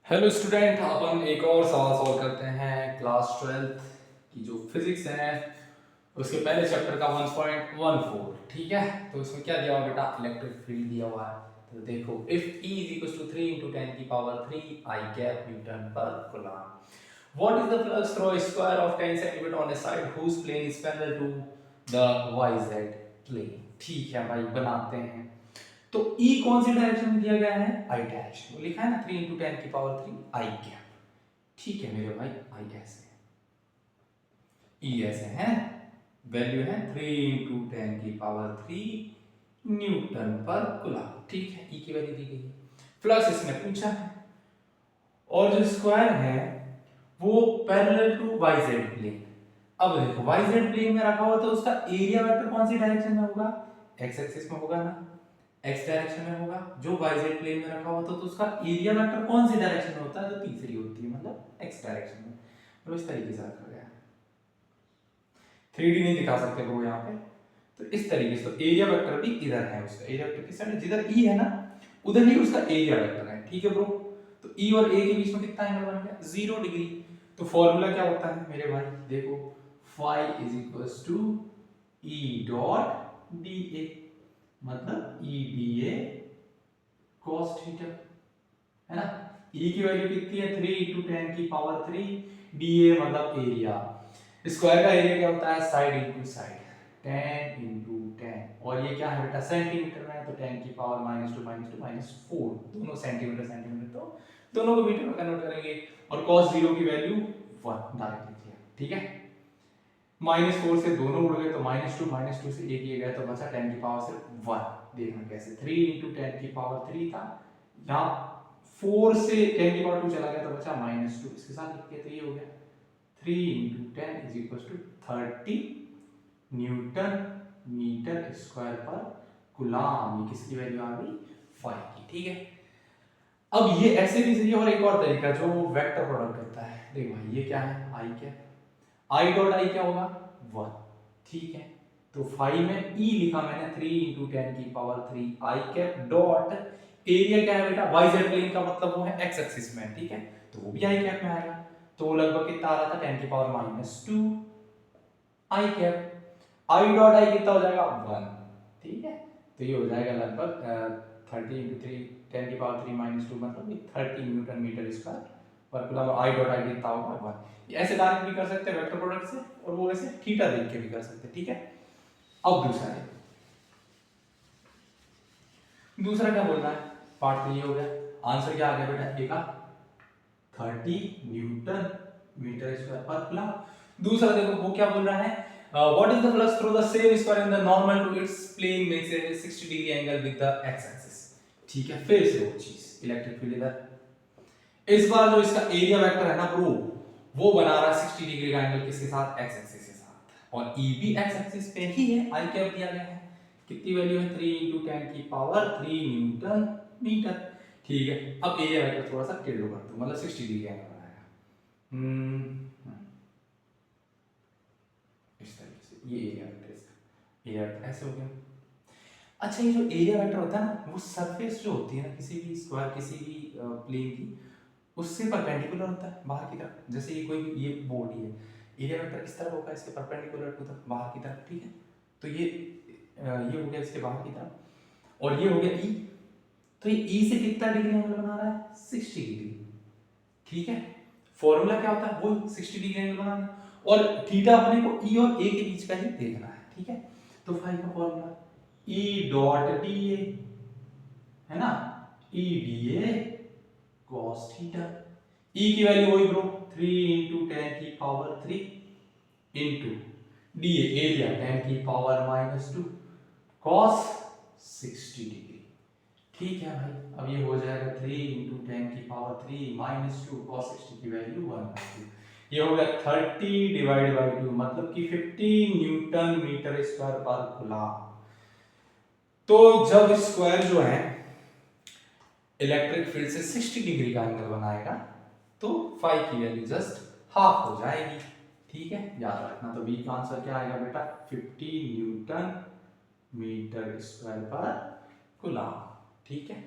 Hello student, अपन एक और सवाल सॉल्व करते हैं क्लास 12 की जो फिजिक्स है उसके पहले चैप्टर का 1.14। ठीक है, तो इसमें क्या दिया हुआ बेटा, इलेक्ट्रिक फील्ड दिया हुआ है। तो देखो, if E is equals to 3 into 10 की पावर 3 I cap न्यूटन पर coulomb, what is the flux through a square of 10 cm on a side whose plane is parallel to the YZ plane। ठीक है भाई, बनाते हैं। तो E कौन सी direction में दिया गया है, I डायरेक्शन में। लिखा है ना 3 into 10 की पावर 3 I कैप। ठीक है मेरे भाई, I ऐसे है, E ऐसे है, वैल्यू है 3 into 10 की पावर 3 न्यूटन पर कूलम्ब। ठीक है, E की वैल्यू दी गई है, फ्लक्स इसने पूछा है, और जो स्क्वायर है वो पैरेलल टू YZ प्लेन। अब देखो, YZ प्लेन में रखा हुआ तो उसका एरिया वेक्टर कौन सी डायरेक्शन में होगा, x एक्सिस में होगा ना, x डायरेक्शन में होगा। जो YZ प्लेन में रखा हुआ तो उसका एरिया वेक्टर कौन सी डायरेक्शन में होता है, जो तीसरी होती है, मतलब x डायरेक्शन में। तो इस तरीके से रखा गया है, 3D नहीं दिखा सकते ब्रो यहाँ पे, तो इस तरीके से। तो एरिया वेक्टर भी इधर है, उसका एरिया वेक्टर किस साइड, जिधर E है ना उधर ही उसका एरिया वेक्टर है। ठीक है ब्रो, तो E और A के बीच में कितना एंगल बन गया, 0 डिग्री। तो फॉर्मूला क्या होता है मेरे भाई, देखो, phi is equals to E dot dA, मतलब E dA cos थीटा, है ना। E की वैल्यू कितनी है, 3 into 10 की पावर 3, dA मतलब एरिया। स्क्वायर का एरिया क्या होता है, साइड इनटू साइड, 10 into 10, और ये क्या है बेटा, सेंटीमीटर में है, तो 10 की पावर -2 दोनों सेंटीमीटर सेंटीमीटर, तो दोनों को मीटर में कन्वर्ट करेंगे, और cos 0 की वैल्यू 1 डायरेक्ट लिख दिया। ठीक है, -4 से दोनों उड़ गए, तो -2 से 1 ये गया, तो बचा 10 की पावर सिर्फ 1। देखना कैसे, 3 into 10 की पावर 3 था, यहाँ 4 से 10 की पावर 2 चला गया, तो बचा -2, इसके साथ लिख दिया, तो ये हो गया 3 into 10 is equals to 30 newton metre square per coulomb. ये किसकी वैल्यू आ गई, 5 की। ठीक है, अब ये ऐसे भी सही है, और एक और तरीका जो वेक्टर प्रोडक्ट होता है। देखो भाई, ये क्या है, आई क्या, आई डॉट आई क्या होगा, 1। ठीक है, तो 5 में E लिखा मैंने, 3 into 10 की पावर 3 आई कैप डॉट एरिया क्या है बेटा, YZ प्लेन का मतलब वो है x एक्सिस में। ठीक है, तो वो भी आई कैप में आएगा, तो लगभग कितना आ रहा था, 10 की power -2 I cap. I dot I कितना हो जाएगा, 1। ठीक है, तो ये हो जाएगा लगभग 30 into 3 10 की पावर 3 -2, मतलब 30 newton metre square per coulomb. I dot I कितना होगा, 1। ऐसे डायरेक्ट भी कर सकते हैं वेक्टर प्रोडक्ट से, और वो ऐसे थीटा देख के भी कर सकते हैं। ठीक है, अब दूसरा क्या बोल रहा है, पार्ट तो ये हो गया, आंसर क्या आ गया बेटा, ए का 30 newton metre square per coulomb. दूसरा देखो वो क्या बोल रहा है, what is the flux through the same square in the normal to its plane makes a 60 degree angle with the x axis. ठीक है, फिर से वो चीज, इलेक्ट्रिक फील्ड इधर, इस बार जो इसका एरिया वेक्टर है ना ब्रो, वो बना रहा है 60 डिग्री का एंगल किसके साथ, x एक्सिस के साथ, और E भी x एक्सिस पे ही है, I कैप दिया गया है, कितनी वैल्यू है, 3 into 10 की पावर 3 न्यूटन मीटर। ठीक है, अब एरिया वेक्टर थोड़ा सा टिल्ड कर दो, मतलब 60 डिग्री एंगल बनाएगा। इस तरीके से, ये एरिया वेक्टर, इसका एरिया वेक्टर ऐसे हो गया। अच्छा, ये जो एरिया वेक्टर होता है ना, वो सरफेस जो होती है ना किसी भी स्क्वायर, किसी भी प्लेन की, उससे परपेंडिकुलर होता है बाहर की तरफ। जैसे ये कोई ये बॉडी है, एरिया वेक्टर किस तरफ होगा, इसके परपेंडिकुलर टू द बाहर की तरफ। ठीक है, तो ये हो गया इसके बाहर की तरफ, और ये हो गया E, तो ये E से कितना डिग्री एंगल बना रहा है, 60 डिग्री। ठीक है, फॉर्मूला क्या होता है, वो 60 डिग्री एंगल बनाना, और थीटा अपने को E और A के बीच का ही देखना है। ठीक है, तो फाई का फॉर्मूला E डॉट dA है ना, E dA cos theta. E की वैल्यू वही ब्रो, 3 into 10 की पावर 3 into dA एरिया 10 की पावर -2 cos 60 डिग्री। ठीक है भाई, अब ये हो जाएगा 3 into 10 की पावर 3 -2 cos 60 की वैल्यू 1/2। ये हो गया 30 डिवाइड बाई 2, मतलब कि 15 Newton metre square per coulomb. तो जब स्क्वायर जो है इलेक्ट्रिक फील्ड से 60 डिग्री का एंगल बनाएगा, तो फाई की वैल्यू जस्ट हाफ हो जाएगी। ठीक है, याद रखना। तो बी का आंसर क्या आएगा बेटा, 50 Newton metre square per coulomb. ठीक है।